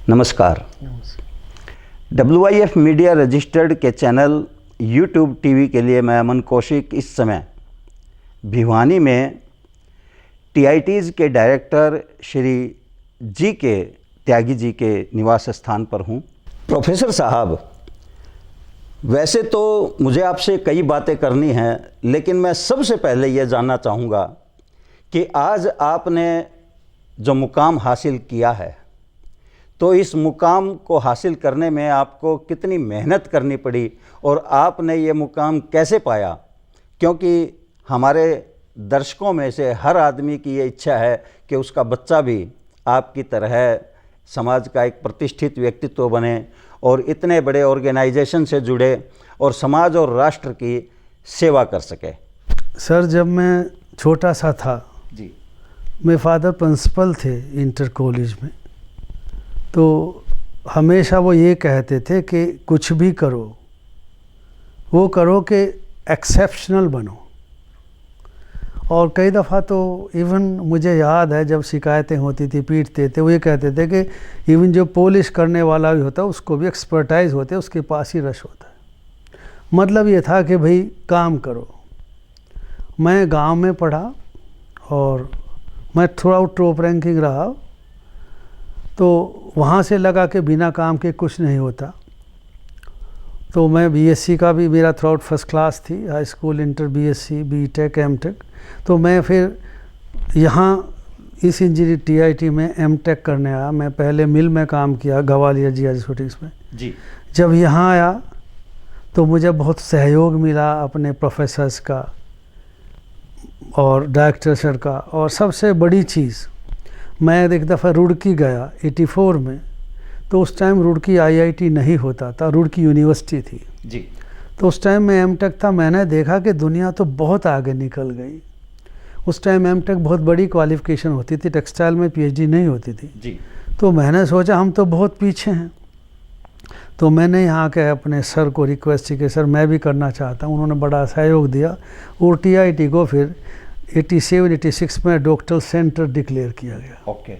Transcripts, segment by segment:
नमस्कार। WIF media registered के channel YouTube TV के लिए मैं अमन कौशिक इस समय भिवानी में TITs के डायरेक्टर श्री GK त्यागी जी के निवास स्थान पर हूँ। प्रोफेसर साहब, वैसे तो मुझे आपसे कई बातें करनी हैं, लेकिन मैं सबसे पहले ये जानना चाहूँगा कि आज आपने जो मुकाम हासिल किया है, तो इस मुकाम को हासिल करने में आपको कितनी मेहनत करनी पड़ी और आपने ये मुकाम कैसे पाया? क्योंकि हमारे दर्शकों में से हर आदमी की ये इच्छा है कि उसका बच्चा भी आपकी तरह समाज का एक प्रतिष्ठित व्यक्तित्व बने और इतने बड़े ऑर्गेनाइजेशन से जुड़े और समाज और राष्ट्र की सेवा कर सके। सर, जब मैं छोटा सा था जी, मेरे फादर प्रिंसिपल थे इंटर कॉलेज में, तो हमेशा वो ये कहते थे कि कुछ भी करो, वो करो कि एक्सेप्शनल बनो। और कई दफ़ा तो इवन मुझे याद है जब शिकायतें होती थी, पीटते थे, वो ये कहते थे कि इवन जो पॉलिश करने वाला भी होता है उसको भी एक्सपर्टाइज होते है, उसके पास ही रश होता है। मतलब ये था कि भाई काम करो। मैं गांव में पढ़ा और मैं थ्रू आउट टॉप रैंकिंग रहा, तो वहाँ से लगा कि बिना काम के कुछ नहीं होता। तो मैं BSc का भी मेरा थ्रू आउट फर्स्ट क्लास थी, high school, inter, BSc, BTech, MTech। तो मैं फिर यहाँ इस इंजीनियरिंग TIT में MTech करने आया। मैं पहले मिल में काम किया, ग्वालियर GIS शूटिंग्स में जी। जब यहाँ आया तो मुझे बहुत सहयोग मिला अपने प्रोफेसर्स का और डायरेक्टर सर का। और सबसे बड़ी चीज़, मैं एक दफ़ा रुड़की गया 84 में, तो उस टाइम रुड़की IIT नहीं होता था, रुड़की यूनिवर्सिटी थी जी। तो उस टाइम में MTech था। मैंने देखा कि दुनिया तो बहुत आगे निकल गई। उस टाइम MTech बहुत बड़ी क्वालिफ़िकेशन होती थी, टेक्सटाइल में PhD नहीं होती थी जी। तो मैंने सोचा हम तो बहुत पीछे हैं। तो मैंने यहाँ के अपने सर को रिक्वेस्ट की कि सर मैं भी करना चाहता हूँ। उन्होंने बड़ा सहयोग दिया और TIT को फिर 87-86 में डॉक्टरल सेंटर डिक्लेयर किया गया। ओके।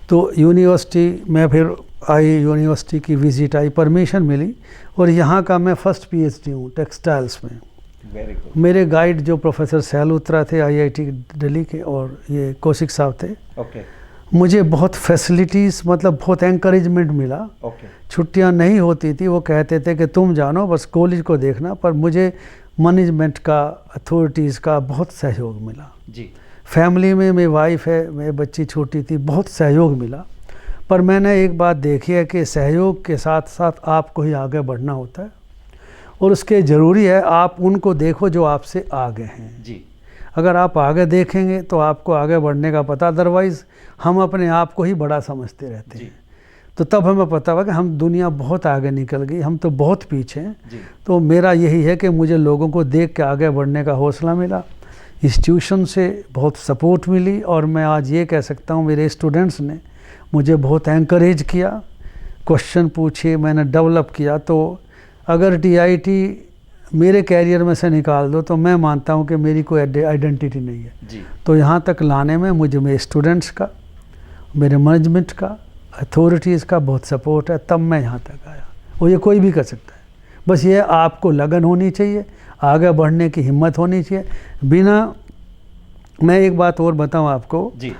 तो यूनिवर्सिटी में फिर आई, यूनिवर्सिटी की विज़िट आई, परमिशन मिली और यहाँ का मैं फर्स्ट PhD हूँ टेक्सटाइल्स में। Very good. मेरे गाइड जो प्रोफेसर सैलूत्रा थे IIT दिल्ली के, और ये कौशिक साहब थे। ओके। मुझे बहुत फैसिलिटीज़, मतलब बहुत एनकरेजमेंट मिला। ओके। छुट्टियाँ नहीं होती थी, वो कहते थे कि तुम जानो, बस कॉलेज को देखना। पर मुझे मैनेजमेंट का, अथॉरिटीज़ का बहुत सहयोग मिला। जी। फैमिली में मेरी वाइफ है, मेरी बच्ची छोटी थी, बहुत सहयोग मिला। पर मैंने एक बात देखी है कि सहयोग के साथ साथ आपको ही आगे बढ़ना होता है और उसके ज़रूरी है आप उनको देखो जो आपसे आगे हैं। जी। अगर आप आगे देखेंगे तो आपको आगे बढ़ने का पता, अदरवाइज़ हम अपने आप को ही बड़ा समझते रहते हैं। तो तब हमें पता हुआ कि हम दुनिया बहुत आगे निकल गई, हम तो बहुत पीछे हैं। तो मेरा यही है कि मुझे लोगों को देख के आगे बढ़ने का हौसला मिला, इंस्टीट्यूशन से बहुत सपोर्ट मिली और मैं आज ये कह सकता हूँ मेरे स्टूडेंट्स ने मुझे बहुत एनकरेज किया, क्वेश्चन पूछे, मैंने डेवलप किया। तो अगर TIT मेरे कैरियर में से निकाल दो तो मैं मानता हूँ कि मेरी कोई आइडेंटिटी नहीं है जी। तो यहाँ तक लाने में मुझे मेरे स्टूडेंट्स का, मेरे मैनेजमेंट का, अथॉरिटीज़ का बहुत सपोर्ट है, तब मैं यहाँ तक आया। और ये कोई भी कर सकता है, बस ये आपको लगन होनी चाहिए, आगे बढ़ने की हिम्मत होनी चाहिए। बिना, मैं एक बात और बताऊँ आपको जी।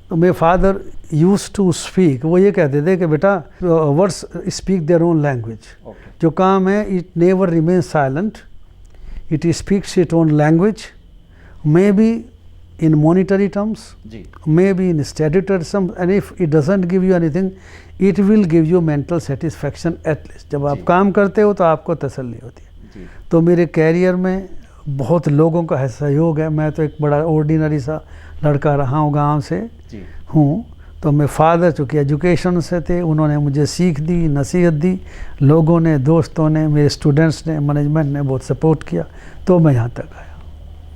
तो मेरे फादर यूज्ड टू स्पीक, वो ये कहते थे कि बेटा words speak their own language. जो काम है it never remain silent, it speaks it own language, may be in monetary terms, maybe in statutory terms, and if it doesn't give you anything, it will give you mental satisfaction at least. जब आप काम करते हो तो आपको तसल्ली होती है। तो मेरे कैरियर में बहुत लोगों का सहयोग है। मैं तो एक बड़ा ऑर्डिनरी सा लड़का रहा हूँ, गांव से हूँ। तो मेरे फादर चूँकि एजुकेशन से थे, उन्होंने मुझे सीख दी, नसीहत दी, लोगों ने, दोस्तों ने, मेरे स्टूडेंट्स ने, मैनेजमेंट ने बहुत सपोर्ट किया, तो मैं यहाँ तक आया।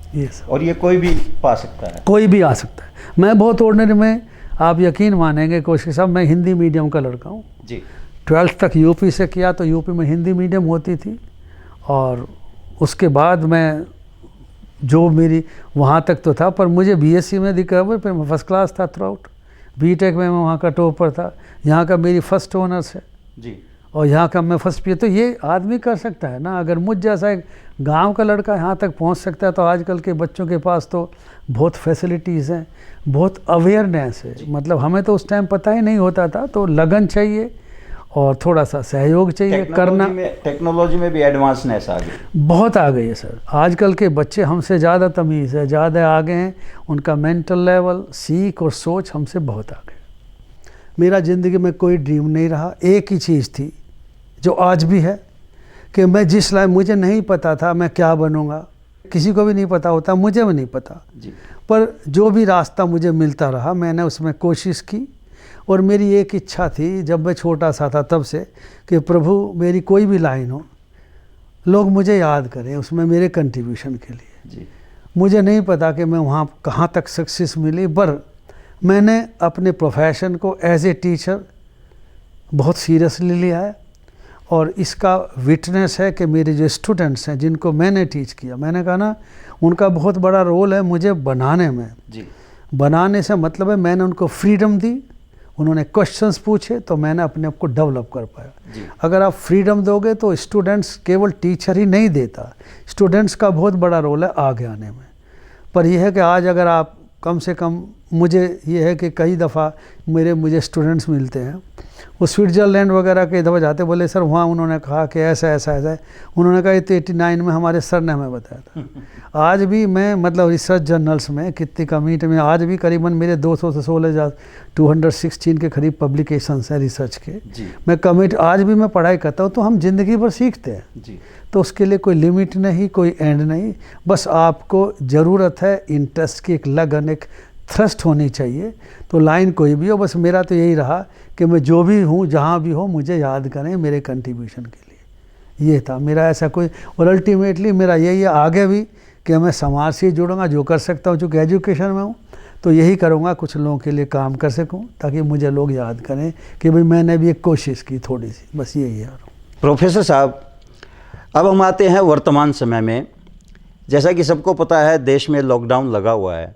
Yes. और ये कोई भी पा सकता है, कोई भी आ सकता है। मैं बहुत ऑर्डिनरी में, आप यकीन मानेंगे कौशिक साहब, मैं हिंदी मीडियम का लड़का हूँ जी। 12th तक यूपी से किया, तो यूपी में हिंदी मीडियम होती थी और उसके बाद मैं जो मेरी वहाँ तक तो था, पर मुझे BSc में दिक्कत हुई, फिर मैं फर्स्ट क्लास था थ्रू आउट। बीटेक में मैं वहाँ का टॉपर था, यहाँ का मेरी फर्स्ट ऑनर्स है जी। और यहाँ का मैं फर्स्ट पी। तो ये आदमी कर सकता है ना, अगर मुझ जैसा एक गांव का लड़का यहाँ तक पहुँच सकता है तो आजकल के बच्चों के पास तो बहुत फैसिलिटीज़ हैं, बहुत अवेयरनेस है। मतलब हमें तो उस टाइम पता ही नहीं होता था, तो लगन चाहिए और थोड़ा सा सहयोग चाहिए करना। टेक्नोलॉजी में भी एडवांसनेस आ गई, बहुत आ गई है सर। आजकल के बच्चे हमसे ज़्यादा तमीज़ है, ज़्यादा आगे हैं, उनका मेंटल लेवल, सीख और सोच हमसे बहुत आगे। मेरा ज़िंदगी में कोई ड्रीम नहीं रहा, एक ही चीज़ थी जो आज भी है कि मैं जिस लाइन, मुझे नहीं पता था मैं क्या बनूंगा, किसी को भी नहीं पता होता, मुझे भी नहीं पता जी। पर जो भी रास्ता मुझे मिलता रहा मैंने उसमें कोशिश की। और मेरी एक इच्छा थी जब मैं छोटा सा था तब से कि प्रभु मेरी कोई भी लाइन हो, लोग मुझे याद करें उसमें मेरे कंट्रीब्यूशन के लिए जी। मुझे नहीं पता कि मैं वहाँ कहाँ तक सक्सेस मिली, पर मैंने अपने प्रोफेशन को एज ए टीचर बहुत सीरियसली लिया है। और इसका विटनेस है कि मेरे जो स्टूडेंट्स हैं जिनको मैंने टीच किया, मैंने कहा ना उनका बहुत बड़ा रोल है मुझे बनाने में जी। बनाने से मतलब है मैंने उनको फ्रीडम दी, उन्होंने क्वेश्चंस पूछे तो मैंने अपने आप को डेवलप कर पाया। जी। अगर आप फ्रीडम दोगे तो स्टूडेंट्स, केवल टीचर ही नहीं देता, स्टूडेंट्स का बहुत बड़ा रोल है आगे आने में। पर यह है कि आज अगर आप कम से कम, मुझे ये है कि कई दफ़ा मुझे स्टूडेंट्स मिलते हैं, वो स्विट्ज़रलैंड वगैरह के दफ़ा जाते, बोले सर वहाँ उन्होंने कहा कि ऐसा ऐसा ऐसा है, उन्होंने कहा ये तो 89 में हमारे सर ने हमें बताया था। आज भी मैं मतलब रिसर्च जर्नल्स में कितनी कमिट में आज भी करीबन मेरे 200 से 216 के करीब पब्लिकेशंस हैं रिसर्च के। जी। मैं कमिट आज भी मैं पढ़ाई करता हूँ। तो हम ज़िंदगी भर सीखते हैं जी। तो उसके लिए कोई लिमिट नहीं, कोई एंड नहीं, बस आपको ज़रूरत है इंटरेस्ट की, एक लगन, एक थ्रस्ट होनी चाहिए। तो लाइन कोई भी हो, बस मेरा तो यही रहा कि मैं जो भी हूँ जहाँ भी हो मुझे याद करें मेरे कंट्रीब्यूशन के लिए, ये था मेरा ऐसा कोई। और अल्टीमेटली मेरा यही है आगे भी कि मैं समाज से जुड़ूंगा, जो कर सकता हूँ, चूँकि एजुकेशन में हूँ तो यही करूँगा, कुछ लोगों के लिए काम कर सकूँ ताकि मुझे लोग याद करें कि भाई मैंने भी एक कोशिश की थोड़ी सी, बस यही है। प्रोफेसर साहब, अब हम आते हैं वर्तमान समय में। जैसा कि सबको पता है देश में लॉकडाउन लगा हुआ है।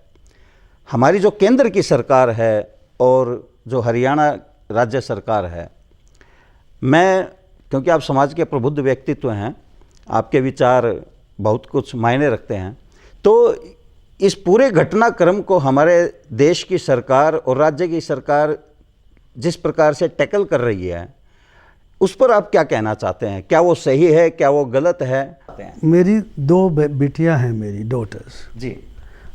हमारी जो केंद्र की सरकार है और जो हरियाणा राज्य सरकार है, मैं, क्योंकि आप समाज के प्रबुद्ध व्यक्तित्व हैं, आपके विचार बहुत कुछ मायने रखते हैं, तो इस पूरे घटनाक्रम को हमारे देश की सरकार और राज्य की सरकार जिस प्रकार से टैकल कर रही है, उस पर आप क्या कहना चाहते हैं? क्या वो सही है, क्या वो गलत है? मेरी 2 बिटियाँ हैं, मेरी डॉटर्स जी।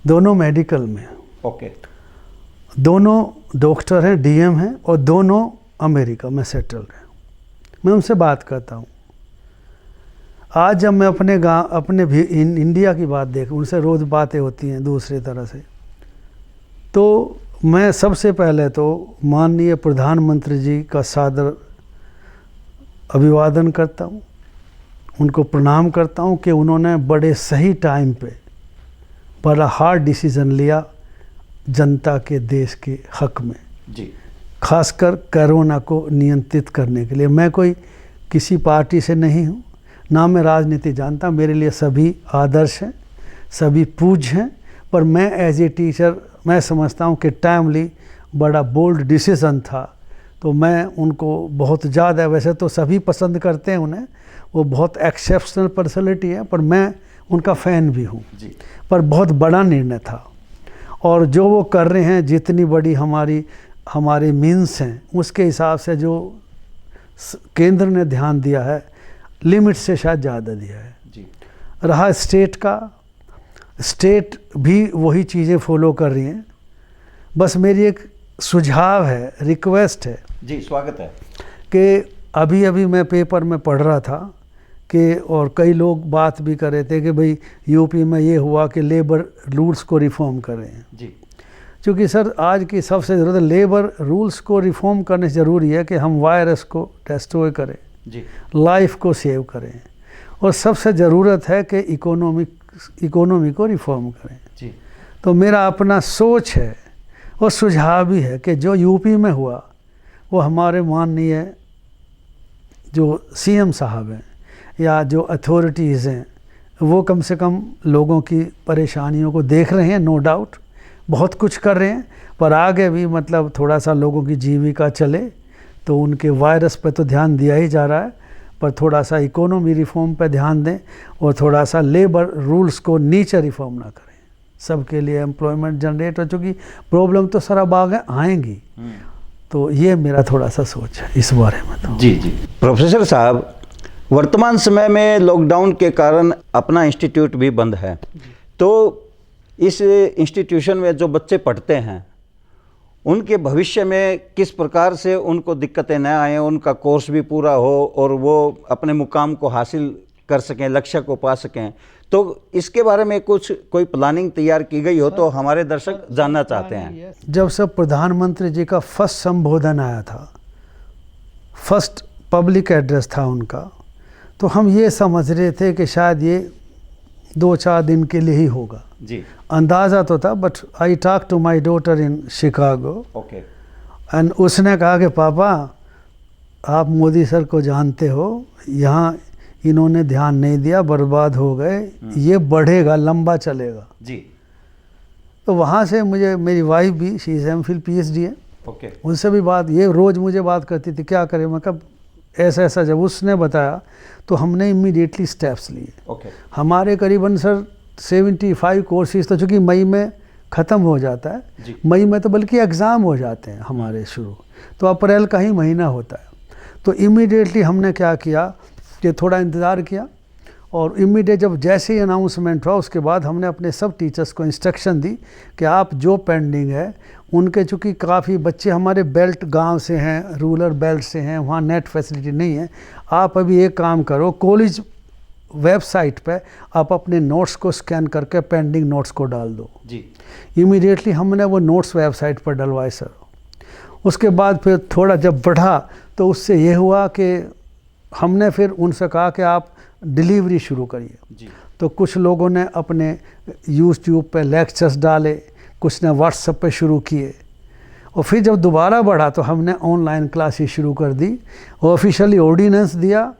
दोनों मेडिकल में, ओके। दोनों डॉक्टर हैं, डीएम हैं और दोनों अमेरिका में सेटल्ड हैं। मैं उनसे बात करता हूँ। आज जब मैं अपने गाँव, अपने भी इंडिया की बात देखूँ, उनसे रोज़ बातें होती हैं दूसरी तरह से, तो मैं सबसे पहले तो माननीय प्रधानमंत्री जी का सादर अभिवादन करता हूँ, उनको प्रणाम करता हूँ कि उन्होंने बड़े सही टाइम पे बड़ा हार्ड डिसीज़न लिया जनता के, देश के हक में जी। खासकर कोरोना को नियंत्रित करने के लिए। मैं कोई किसी पार्टी से नहीं हूँ, ना मैं राजनीति जानता, मेरे लिए सभी आदर्श हैं, सभी पूज्य हैं, पर मैं एज ए टीचर मैं समझता हूँ कि टाइमली बड़ा बोल्ड डिसीज़न था, तो मैं उनको बहुत ज़्यादा, वैसे तो सभी पसंद करते हैं उन्हें, वो बहुत एक्सेप्शनल पर्सनैलिटी है, पर मैं उनका फ़ैन भी हूँ जी। पर बहुत बड़ा निर्णय था। और जो वो कर रहे हैं, जितनी बड़ी हमारे मीन्स हैं, उसके हिसाब से जो केंद्र ने ध्यान दिया है, लिमिट से शायद ज़्यादा दिया है। जी। रहा स्टेट का, स्टेट भी वही चीज़ें फॉलो कर रही हैं। बस मेरी एक सुझाव है, रिक्वेस्ट है जी, स्वागत है, कि अभी मैं पेपर में पढ़ रहा था कि, और कई लोग बात भी कर रहे थे कि भाई यूपी में ये हुआ कि लेबर रूल्स को रिफॉर्म करें जी। क्योंकि सर आज की सबसे ज़रूरत है, लेबर रूल्स को रिफॉर्म करने से ज़रूरी है कि हम वायरस को डिस्ट्रॉय करें जी, लाइफ को सेव करें, और सबसे ज़रूरत है कि इकोनॉमी को रिफॉर्म करें जी। तो मेरा अपना सोच है और सुझाव भी है कि जो यूपी में हुआ वो हमारे माननीय जो सीएम साहब हैं या जो अथॉरिटीज़ हैं, वो कम से कम लोगों की परेशानियों को देख रहे हैं, नो डाउट, बहुत कुछ कर रहे हैं, पर आगे भी मतलब थोड़ा सा लोगों की जीविका चले तो उनके वायरस पे तो ध्यान दिया ही जा रहा है, पर थोड़ा सा इकोनॉमी रिफॉर्म पे ध्यान दें और थोड़ा सा लेबर रूल्स को नीचे रिफॉर्म ना करें, सबके लिए एम्प्लॉयमेंट जनरेट हो, चूँकि प्रॉब्लम तो सारा बाग आएंगी। तो ये मेरा थोड़ा सा सोच है इस बारे में। तो जी जी प्रोफेसर साहब, वर्तमान समय में लॉकडाउन के कारण अपना इंस्टीट्यूट भी बंद है, तो इस इंस्टीट्यूशन में जो बच्चे पढ़ते हैं उनके भविष्य में किस प्रकार से उनको दिक्कतें न आएँ, उनका कोर्स भी पूरा हो और वो अपने मुकाम को हासिल कर सकें, लक्ष्य को पा सकें, तो इसके बारे में कोई प्लानिंग तैयार की गई हो तो हमारे दर्शक जानना चाहते हैं। जब सब प्रधानमंत्री जी का फर्स्ट संबोधन आया था, फर्स्ट पब्लिक एड्रेस था उनका, तो हम ये समझ रहे थे कि शायद ये 2-4 दिन के लिए ही होगा जी। अंदाज़ा तो था, but I talk to my daughter in Chicago okay. And उसने कहा कि पापा आप मोदी सर को जानते हो, यहाँ इन्होंने ध्यान नहीं दिया, बर्बाद हो गए, ये बढ़ेगा, लंबा चलेगा जी। तो वहाँ से मुझे, मेरी वाइफ भी, शी इज़ एमफिल PhD है, ओके। उनसे भी बात, ये रोज़ मुझे बात करती थी क्या करें, मैं कब ऐसा ऐसा, जब उसने बताया तो हमने इमीडिएटली स्टेप्स लिए। ओके। हमारे करीबन सर 75 कोर्सेज तो चूँकि मई में ख़त्म हो जाता है, मई में तो बल्कि एग्ज़ाम हो जाते हैं हमारे शुरू, तो अप्रैल का ही महीना होता है। तो इमीडिएटली हमने क्या किया कि थोड़ा इंतज़ार किया, और इमीडिएट जब जैसे ही अनाउंसमेंट हुआ उसके बाद हमने अपने सब टीचर्स को इंस्ट्रक्शन दी कि आप जो पेंडिंग है उनके, चूँकि काफ़ी बच्चे हमारे बेल्ट गांव से हैं, रूरल बेल्ट से हैं, वहाँ नेट फैसिलिटी नहीं है, आप अभी एक काम करो, कॉलेज वेबसाइट पे आप अपने नोट्स को स्कैन करके पेंडिंग नोट्स को डाल दो जी। इमीडिएटली हमने वो नोट्स वेबसाइट पर डलवाए सर। उसके बाद फिर थोड़ा जब बढ़ा तो उससे ये हुआ कि हमने फिर उनसे कहा कि आप डिलीवरी शुरू करिए जी। तो कुछ लोगों ने अपने यूट्यूब पे लेक्चर्स डाले, कुछ ने व्हाट्सएप पे शुरू किए, और फिर जब दोबारा बढ़ा तो हमने ऑनलाइन क्लासेस शुरू कर दी, ऑफिशियली ऑर्डिनेंस दिया,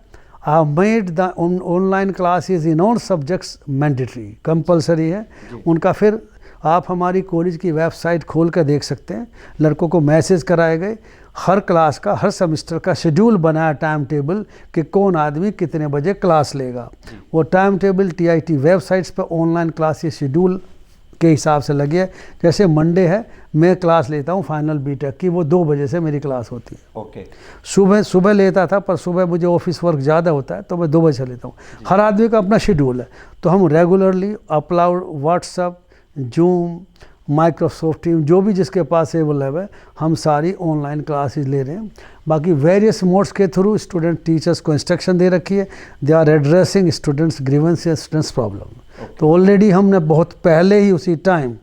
I made the online classes in all subjects mandatory, compulsory है उनका। फिर आप हमारी कॉलेज की वेबसाइट खोल कर देख सकते हैं, लड़कों को मैसेज कराए गए, हर क्लास का, हर सेमेस्टर का शेड्यूल बनाया, टाइम टेबल कि कौन आदमी कितने बजे क्लास लेगा, वो टाइम टेबल TIT वेबसाइट्स पर ऑनलाइन क्लासेस शेड्यूल के हिसाब से लगे। जैसे मंडे है, मैं क्लास लेता हूँ फाइनल BTech की, वो 2 बजे से मेरी क्लास होती है। ओके। सुबह लेता था, पर सुबह मुझे ऑफिस वर्क ज़्यादा होता है तो मैं 2 बजे लेता हूँ। हर आदमी का अपना शेड्यूल है, तो हम regularly upload WhatsApp, Zoom, Microsoft team, जो भी जिसके पास अवेलेबल है, हम सारी ऑनलाइन क्लासेस ले रहे हैं। बाकी वेरियस मोड्स के थ्रू स्टूडेंट टीचर्स को इंस्ट्रक्शन दे रखी है, they are addressing students grievances, students problem. तो ऑलरेडी हमने बहुत पहले ही उसी टाइम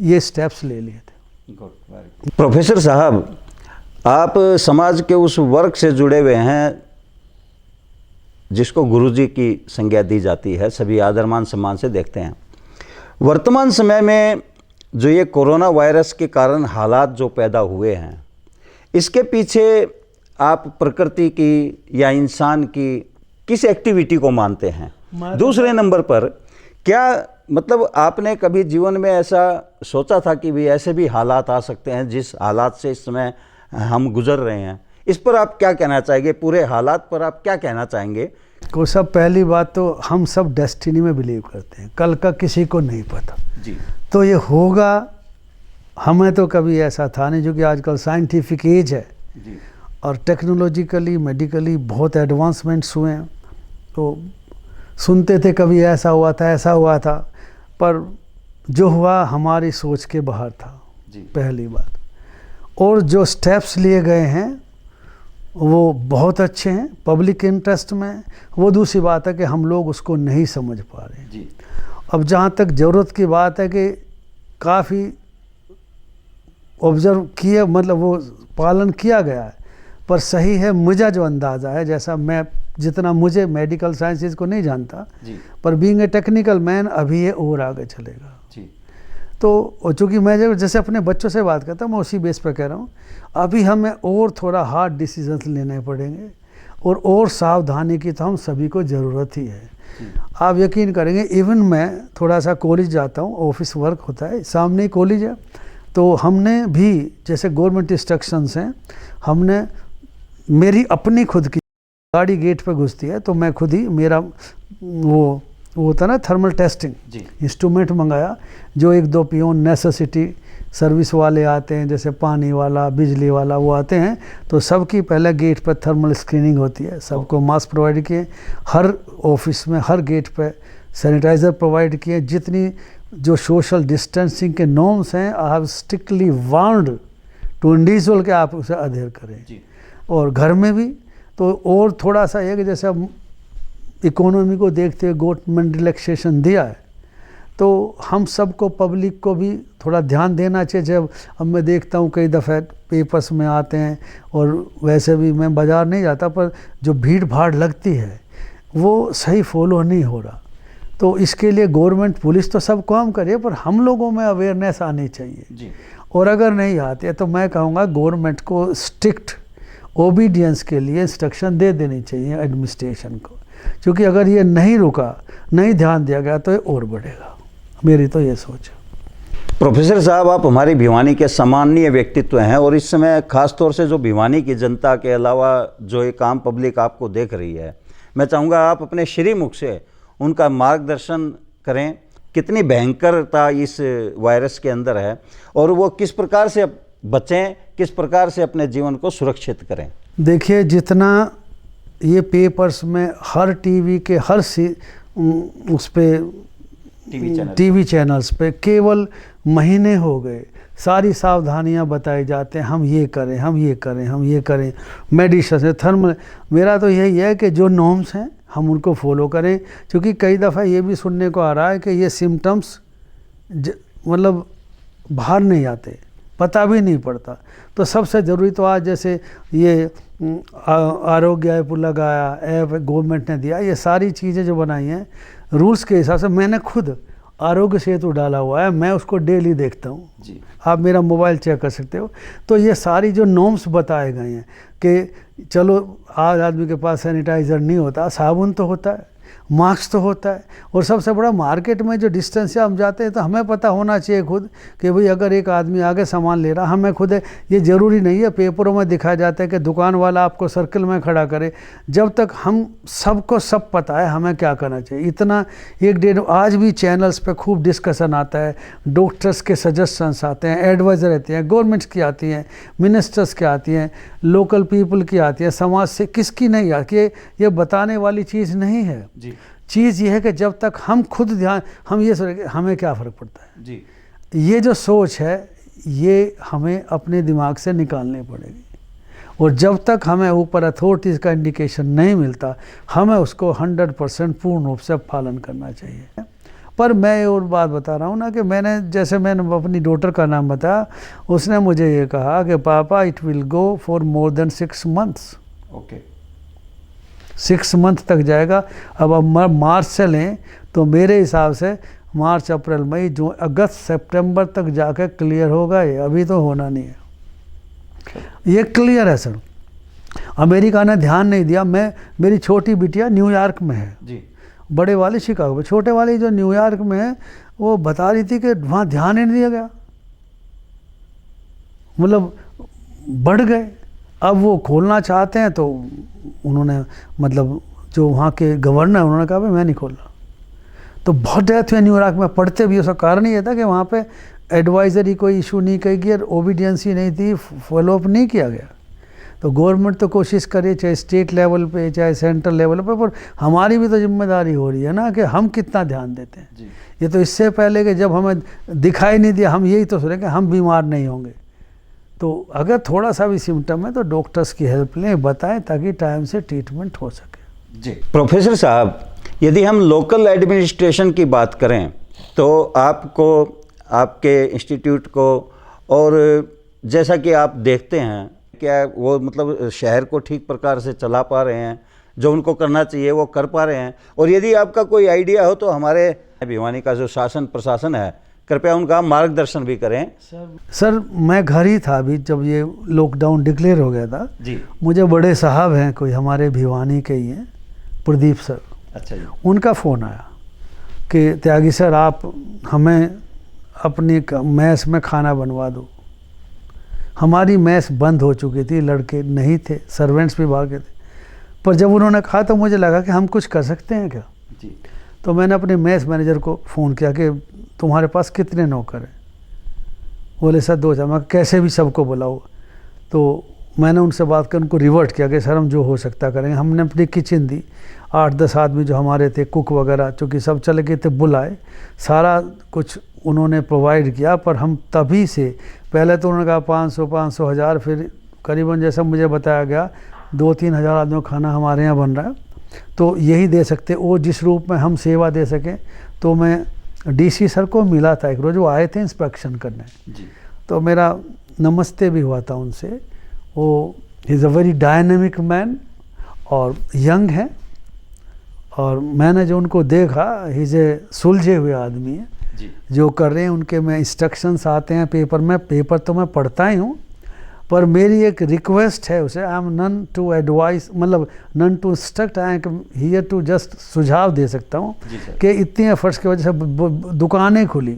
ये स्टेप्स ले लिए थे। प्रोफेसर साहब, आप समाज के उस वर्ग से जुड़े हुए हैं जिसको गुरुजी की संज्ञा दी जाती है, सभी आदर मान सम्मान से देखते हैं। वर्तमान समय में जो ये कोरोना वायरस के कारण हालात जो पैदा हुए हैं, इसके पीछे आप प्रकृति की या इंसान की किस एक्टिविटी को मानते हैं? दूसरे नंबर पर, क्या मतलब आपने कभी जीवन में ऐसा सोचा था कि भी ऐसे भी हालात आ सकते हैं जिस हालात से इस समय हम गुजर रहे हैं? इस पर आप क्या कहना चाहेंगे? पूरे हालात पर आप क्या कहना चाहेंगे? को सब, पहली बात तो हम सब डेस्टिनी में बिलीव करते हैं, कल का किसी को नहीं पता जी। तो ये होगा, हमें तो कभी ऐसा था नहीं, जो कि आजकल साइंटिफिक एज है जी। और टेक्नोलॉजिकली मेडिकली बहुत एडवांसमेंट्स हुए हैं, तो सुनते थे कभी ऐसा हुआ था, ऐसा हुआ था, पर जो हुआ हमारी सोच के बाहर था जी। पहली बात। और जो स्टेप्स लिए गए हैं वो बहुत अच्छे हैं, पब्लिक इंटरेस्ट में। वो दूसरी बात है कि हम लोग उसको नहीं समझ पा रहे हैं जी। अब जहाँ तक ज़रूरत की बात है कि काफ़ी ऑब्ज़र्व किया, मतलब वो पालन किया गया है, पर सही है मुझे जो अंदाज़ा है, जैसा मैं, जितना मुझे मेडिकल साइंसेज को नहीं जानता जी। पर बीइंग ए टेक्निकल मैन अभी ये और आगे चलेगा जी। तो चूँकि मैं जैसे अपने बच्चों से बात करता हूँ, मैं उसी बेस पर कह रहा हूँ, अभी हमें और थोड़ा हार्ड डिसीजंस लेने पड़ेंगे और सावधानी की तो हम सभी को ज़रूरत ही है। आप यकीन करेंगे, इवन मैं थोड़ा सा कॉलेज जाता हूँ, ऑफिस वर्क होता है, सामने ही कॉलेज है, तो हमने भी जैसे गवर्नमेंट इंस्ट्रक्शंस हैं, हमने मेरी अपनी खुद की गाड़ी गेट पे घुसती है तो मैं खुद ही मेरा वो होता है ना थर्मल टेस्टिंग इंस्ट्रूमेंट मंगाया, जो 1-2 पियोन नेसेसिटी सर्विस वाले आते हैं, जैसे पानी वाला, बिजली वाला, वो आते हैं, तो सबकी पहले गेट पर थर्मल स्क्रीनिंग होती है, सबको मास्क प्रोवाइड किए, हर ऑफिस में हर गेट पे सैनिटाइज़र प्रोवाइड किए, जितनी जो सोशल डिस्टेंसिंग के नॉर्म्स हैं I have strictly warned to individual के आप उसे अध्ययन करें। और घर में भी तो और थोड़ा सा है कि जैसे अब इकोनॉमी को देखते हुए गवर्नमेंट रिलैक्सेशन दिया है, तो हम सबको पब्लिक को भी थोड़ा ध्यान देना चाहिए। जब अब मैं देखता हूँ कई दफ़े पेपर्स में आते हैं, और वैसे भी मैं बाज़ार नहीं जाता, पर जो भीड़ भाड़ लगती है वो सही फॉलो नहीं हो रहा। तो इसके लिए गवर्नमेंट पुलिस तो सब काम करे, पर हम लोगों में अवेयरनेस आनी चाहिए। और अगर नहीं आती है तो मैं कहूँगा गवर्नमेंट को स्ट्रिक्ट ओबीडियंस के लिए इंस्ट्रक्शन दे देनी चाहिए एडमिनिस्ट्रेशन को, क्योंकि अगर ये नहीं रुका, नहीं ध्यान दिया गया तो ये और बढ़ेगा। मेरी तो ये सोच है। प्रोफेसर साहब, आप हमारी भिवानी के सम्माननीय व्यक्तित्व हैं, और इस समय खास तौर से जो भिवानी की जनता के अलावा जो एक आम पब्लिक आपको देख रही है, मैं चाहूँगा आप अपने श्रीमुख से उनका मार्गदर्शन करें। कितनी भयंकरता इस वायरस के अंदर है और वो किस प्रकार से बचें, किस प्रकार से अपने जीवन को सुरक्षित करें। देखिए, जितना ये पेपर्स में हर टीवी के हर उस पे टीवी चैनल्स पे केवल महीने हो गए सारी सावधानियां बताई जाते हैं, हम ये करें, हम ये करें, हम ये करें, मेडिसिन है, थर्मल। मेरा तो यही है कि जो नॉर्म्स हैं हम उनको फॉलो करें, क्योंकि कई दफ़ा ये भी सुनने को आ रहा है कि ये सिम्टम्स मतलब बाहर नहीं आते, पता भी नहीं पड़ता। तो सबसे ज़रूरी तो आज जैसे ये आरोग्य ऐप लगाया, ऐप गवर्नमेंट ने दिया, ये सारी चीज़ें जो बनाई हैं रूल्स के हिसाब से। मैंने खुद आरोग्य सेतु डाला हुआ है, मैं उसको डेली देखता हूँ जी। आप मेरा मोबाइल चेक कर सकते हो। तो ये सारी जो नॉर्म्स बताए गए हैं कि चलो आज आदमी के पास सैनिटाइज़र नहीं होता, साबुन तो होता है, मास्क तो होता है, और सबसे बड़ा मार्केट में जो डिस्टेंस से हम जाते हैं तो हमें पता होना चाहिए खुद कि भाई अगर एक आदमी आगे सामान ले रहा, हमें खुद है। ये ज़रूरी नहीं है पेपरों में दिखाया जाता है कि दुकान वाला आपको सर्कल में खड़ा करे, जब तक हम सबको सब पता है हमें क्या करना चाहिए। इतना 1-1.5 आज भी चैनल्स पे खूब डिस्कशन आता है, डॉक्टर्स के सजेशंस आते हैं, एडवाइज़र रहती हैं, गवर्नमेंट्स की आती हैं, मिनिस्टर्स की आती हैं, लोकल पीपल की आती है, समाज से किसकी नहीं आती। ये बताने वाली चीज़ नहीं है जी। चीज़ ये है कि जब तक हम खुद ध्यान, हम ये सोचेंगे हमें क्या फ़र्क पड़ता है जी, ये जो सोच है ये हमें अपने दिमाग से निकालनी पड़ेगी। और जब तक हमें ऊपर अथॉरिटीज़ का इंडिकेशन नहीं मिलता, हमें उसको 100% पूर्ण रूप से पालन करना चाहिए। पर मैं और बात बता रहा हूँ ना कि मैंने अपनी डॉटर का नाम बताया, उसने मुझे ये कहा कि पापा it will go for more than 6 months। Okay, 6 month तक जाएगा। अब मार्च से लें तो मेरे हिसाब से मार्च, अप्रैल, मई, जून, अगस्त, सितंबर तक जाकर क्लियर होगा। ये अभी तो होना नहीं है, ये क्लियर है सर। अमेरिका ने ध्यान नहीं दिया। मेरी छोटी बिटिया न्यूयॉर्क में है जी, बड़े वाली शिकागो में, छोटे वाली जो न्यूयॉर्क में है वो बता रही थी कि वहाँ ध्यान ही नहीं दिया गया, मतलब बढ़ गए। अब वो खोलना चाहते हैं तो उन्होंने मतलब जो वहाँ के गवर्नर उन्होंने कहा भाई मैं नहीं खोल रहा। तो बहुत डेथ हुई न्यूयॉर्क में, पढ़ते भी। उसका कारण ये था कि वहाँ पे एडवाइजरी कोई इशू नहीं कही गई और ओबीडियंस ही नहीं थी, फॉलोअप नहीं किया गया। तो गवर्नमेंट तो कोशिश करे, चाहे स्टेट लेवल पे चाहे सेंट्रल लेवल पे, पर हमारी भी तो जिम्मेदारी हो रही है ना कि हम कितना ध्यान देते हैं जी। ये तो इससे पहले कि जब हमें दिखाई नहीं दिया हम यही तो सोचे कि हम बीमार नहीं होंगे। तो अगर थोड़ा सा भी सिम्टम है तो डॉक्टर्स की हेल्प लें, बताएं, ताकि टाइम से ट्रीटमेंट हो सके जी। प्रोफेसर साहब, यदि हम लोकल एडमिनिस्ट्रेशन की बात करें तो आपको, आपके इंस्टीट्यूट को, और जैसा कि आप देखते हैं क्या वो मतलब शहर को ठीक प्रकार से चला पा रहे हैं, जो उनको करना चाहिए वो कर पा रहे हैं? और यदि आपका कोई आइडिया हो तो हमारे भिवानी का जो शासन प्रशासन है कृपया उनका मार्गदर्शन भी करें। सर मैं घर ही था अभी जब ये लॉकडाउन डिक्लेयर हो गया था जी। मुझे बड़े साहब हैं कोई हमारे भिवानी के ही हैं, प्रदीप सर, अच्छा जी। उनका फ़ोन आया कि त्यागी सर आप हमें अपनी मैस में खाना बनवा दो। हमारी मैस बंद हो चुकी थी, लड़के नहीं थे, सर्वेंट्स भी भागे थे, पर जब उन्होंने कहा तो मुझे लगा कि हम कुछ कर सकते हैं क्या। जी। तो मैंने अपने मैस मैनेजर को फ़ोन किया कि तुम्हारे पास कितने नौकर हैं। बोले सर 2-4। मैं कैसे भी सबको बुलाओ। तो मैंने उनसे बात कर उनको रिवर्ट किया कि सर हम जो हो सकता करेंगे। हमने अपनी किचन दी, 8-10 आदमी जो हमारे थे, कुक वगैरह, चूँकि सब चले गए थे, बुलाए, सारा कुछ उन्होंने प्रोवाइड किया। पर हम तभी से पहले तो उन्होंने कहा 500, 1000, फिर करीबन जैसा मुझे बताया गया 2-3 हज़ार आदमियों का खाना हमारे यहाँ बन रहा है। तो यही दे सकते, वो जिस रूप में हम सेवा दे सकें। तो मैं डीसी सर को मिला था एक रोज़, वो आए थे इंस्पेक्शन करने जी। तो मेरा नमस्ते भी हुआ था उनसे। वो is a very dynamic man और यंग है, और मैंने जो उनको देखा इज़ ए सुलझे हुए आदमी है जी। जो कर रहे हैं। उनके में इंस्ट्रक्शंस आते हैं पेपर में, पेपर तो मैं पढ़ता ही हूँ, पर मेरी एक रिक्वेस्ट है उसे, I am none to advice, मतलब none to instruct, I am here to just सुझाव दे सकता हूँ कि इतनी एफर्ट्स की वजह से दुकानें खुली।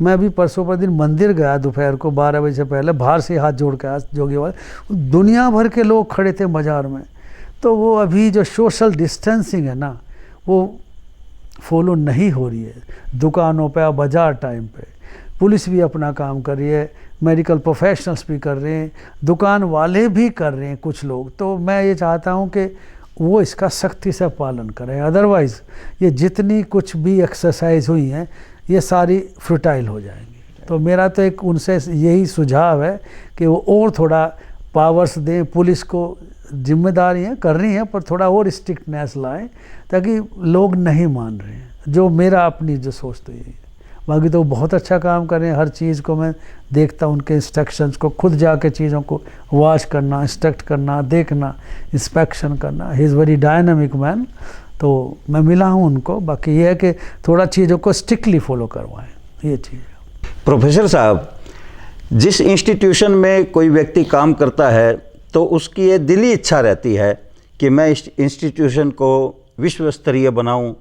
मैं अभी परसों पर दिन मंदिर गया दोपहर को 12 बजे से पहले, बाहर से हाथ जोड़ के आया जोगी वाले, दुनिया भर के लोग खड़े थे बाज़ार में। तो वो अभी जो सोशल डिस्टेंसिंग है ना, वो फॉलो नहीं हो रही है दुकानों पे, बाज़ार टाइम पे। पुलिस भी अपना काम कर रही है, मेडिकल प्रोफेशनल्स भी कर रहे हैं, दुकान वाले भी कर रहे हैं कुछ लोग। तो मैं ये चाहता हूँ कि वो इसका सख्ती से पालन करें, अदरवाइज़ ये जितनी कुछ भी एक्सरसाइज हुई हैं ये सारी फ्रूटाइल हो जाएंगी। तो मेरा तो एक उनसे यही सुझाव है कि वो और थोड़ा पावर्स दें, पुलिस को जिम्मेदारियाँ कर रही हैं पर थोड़ा और स्ट्रिक्टनेस लाएं, ताकि लोग नहीं मान रहे हैं। जो मेरा अपनी जो सोच तो यही है। बाकी तो बहुत अच्छा काम कर रहे हैं, हर चीज़ को मैं देखता हूँ, उनके इंस्ट्रक्शंस को, खुद जाके चीज़ों को वॉच करना, इंस्ट्रक्ट करना, देखना, इंस्पेक्शन करना। He is very dynamic man. तो मैं मिला हूँ उनको। बाकी ये है कि थोड़ा चीज़ों को स्ट्रिक्टली फॉलो करवाएं, ये चीज़ है। प्रोफेसर साहब, जिस इंस्टीट्यूशन में कोई व्यक्ति काम करता है तो उसकी ये दिली इच्छा रहती है कि मैं इस इंस्टीट्यूशन को विश्व स्तरीय बनाऊं,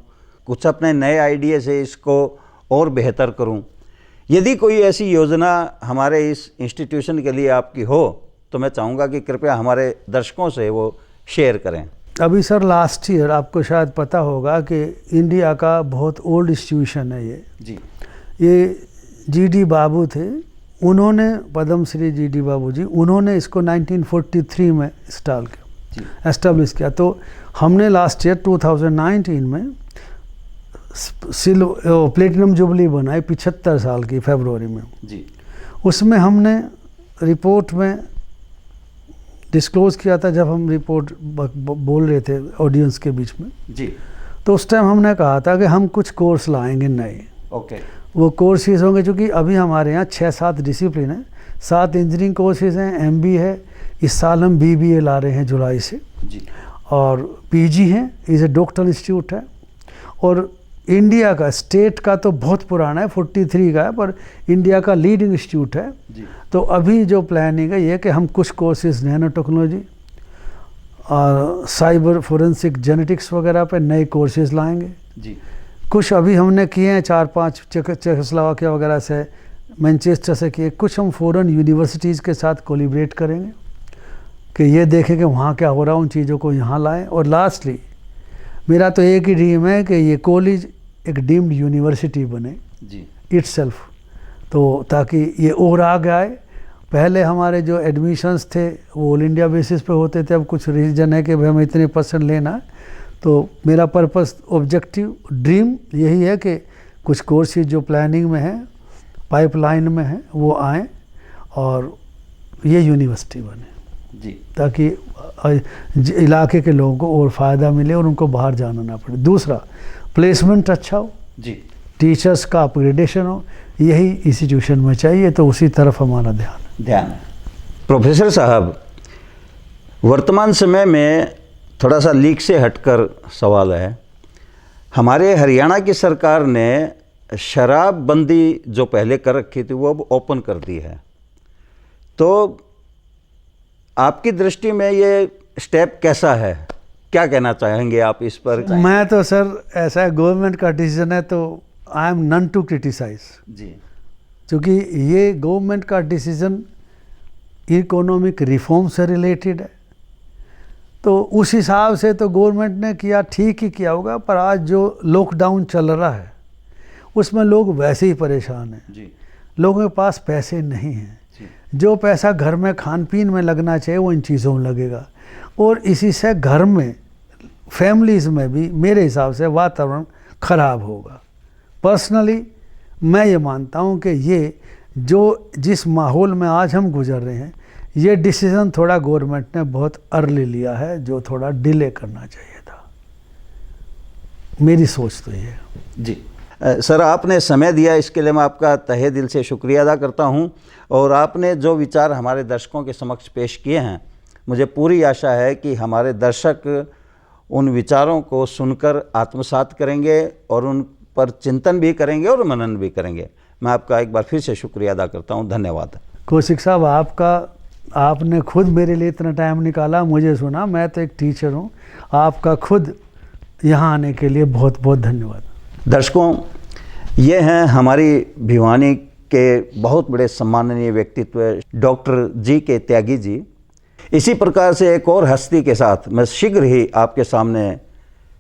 कुछ अपने नए आइडिया से इसको और बेहतर करूं। यदि कोई ऐसी योजना हमारे इस इंस्टीट्यूशन के लिए आपकी हो तो मैं चाहूँगा कि कृपया हमारे दर्शकों से वो शेयर करें। अभी सर लास्ट ईयर आपको शायद पता होगा कि इंडिया का बहुत ओल्ड इंस्टीट्यूशन है ये। जी। ये जीडी बाबू थे, उन्होंने पद्मश्री जीडी बाबू जी, उन्होंने इसको 1943 में इंस्टॉल किया, एस्टेब्लिश किया। तो हमने लास्ट ईयर 2019 में प्लेटिनम जुबली बनाई 75 साल की फरवरी में जी। उसमें हमने रिपोर्ट में डिस्क्लोज़ किया था, जब हम रिपोर्ट बोल रहे थे ऑडियंस के बीच में जी, तो उस टाइम हमने कहा था कि हम कुछ कोर्स लाएंगे नए। ओके। वो कोर्सेज होंगे, चूँकि अभी हमारे यहाँ 6-7 डिसिप्लिन है, 7 इंजीनियरिंग कोर्सेज हैं, MBA है, इस साल हम BBA ला रहे हैं जुलाई से जी, और PG है, इज़ ए डॉक्टरल इंस्टीट्यूट है। और इंडिया का स्टेट का तो बहुत पुराना है, 43 का है, पर इंडिया का लीडिंग इंस्टीट्यूट है जी। तो अभी जो प्लानिंग है ये कि हम कुछ कोर्सेज नैनो टेक्नोलॉजी और साइबर फोरेंसिक जेनेटिक्स वगैरह पे नए कोर्सेज लाएंगे जी। कुछ अभी हमने किए हैं 4-5 चेकोस्लोवाकिया वगैरह से, मैनचेस्टर से किए। कुछ हम फॉरेन यूनिवर्सिटीज़ के साथ कोलिब्रेट करेंगे कि ये देखें कि वहाँ क्या हो रहा है, उन चीज़ों को यहाँ लाएं। और लास्टली मेरा तो एक ही ड्रीम है कि ये कॉलेज एक डीम्ड यूनिवर्सिटी बने जी, इटसेल्फ, तो ताकि ये और आगे आए। पहले हमारे जो एडमिशन्स थे वो ऑल इंडिया बेसिस पे होते थे, अब कुछ रीजन है कि भाई हमें इतने % लेना है। तो मेरा पर्पस, ऑब्जेक्टिव, ड्रीम यही है कि कुछ कोर्सेज जो प्लानिंग में है, पाइपलाइन में है, वो आएँ और ये यूनिवर्सिटी बने जी, ताकि इलाके के लोगों को और फ़ायदा मिले और उनको बाहर जाना ना पड़े। दूसरा, प्लेसमेंट अच्छा हो जी, टीचर्स का अपग्रेडेशन हो, यही इंस्टीट्यूशन में चाहिए, तो उसी तरफ हमारा ध्यान है। प्रोफेसर साहब, वर्तमान समय में थोड़ा सा लीक से हटकर सवाल है, हमारे हरियाणा की सरकार ने शराबबंदी जो पहले कर रखी थी वो अब ओपन कर दी है, तो आपकी दृष्टि में ये स्टेप कैसा है, क्या कहना चाहेंगे आप इस पर? मैं तो सर ऐसा है, गवर्नमेंट का डिसीजन है तो I am none to criticise जी। क्योंकि ये गवर्नमेंट का डिसीजन इकोनॉमिक रिफॉर्म से रिलेटेड है, तो उस हिसाब से तो गवर्नमेंट ने किया, ठीक ही किया होगा। पर आज जो लॉकडाउन चल रहा है उसमें लोग वैसे ही परेशान हैं जी। लोगों के पास पैसे नहीं हैं, जो पैसा घर में खान पीन में लगना चाहिए वो इन चीज़ों में लगेगा, और इसी से घर में फैमिलीज़ में भी मेरे हिसाब से वातावरण ख़राब होगा। पर्सनली मैं ये मानता हूँ कि ये जो जिस माहौल में आज हम गुजर रहे हैं, ये डिसीज़न थोड़ा गवर्नमेंट ने बहुत अर्ली लिया है, जो थोड़ा डिले करना चाहिए था। मेरी सोच तो ये है। जी सर, आपने समय दिया, इसके लिए मैं आपका तहे दिल से शुक्रिया अदा करता हूं, और आपने जो विचार हमारे दर्शकों के समक्ष पेश किए हैं, मुझे पूरी आशा है कि हमारे दर्शक उन विचारों को सुनकर आत्मसात करेंगे और उन पर चिंतन भी करेंगे और मनन भी करेंगे। मैं आपका एक बार फिर से शुक्रिया अदा करता हूं। धन्यवाद। कौशिक साहब, आपने खुद मेरे लिए इतना टाइम निकाला, मुझे सुना। मैं तो एक टीचर हूँ, आपका खुद यहाँ आने के लिए बहुत बहुत धन्यवाद। दर्शकों, ये हैं हमारी भिवानी के बहुत बड़े सम्माननीय व्यक्तित्व डॉक्टर जी के त्यागी जी। इसी प्रकार से एक और हस्ती के साथ मैं शीघ्र ही आपके सामने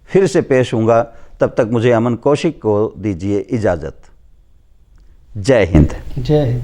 फिर से पेश होऊंगा। तब तक मुझे अमन कौशिक को दीजिए इजाज़त। जय हिंद। जय हिंद।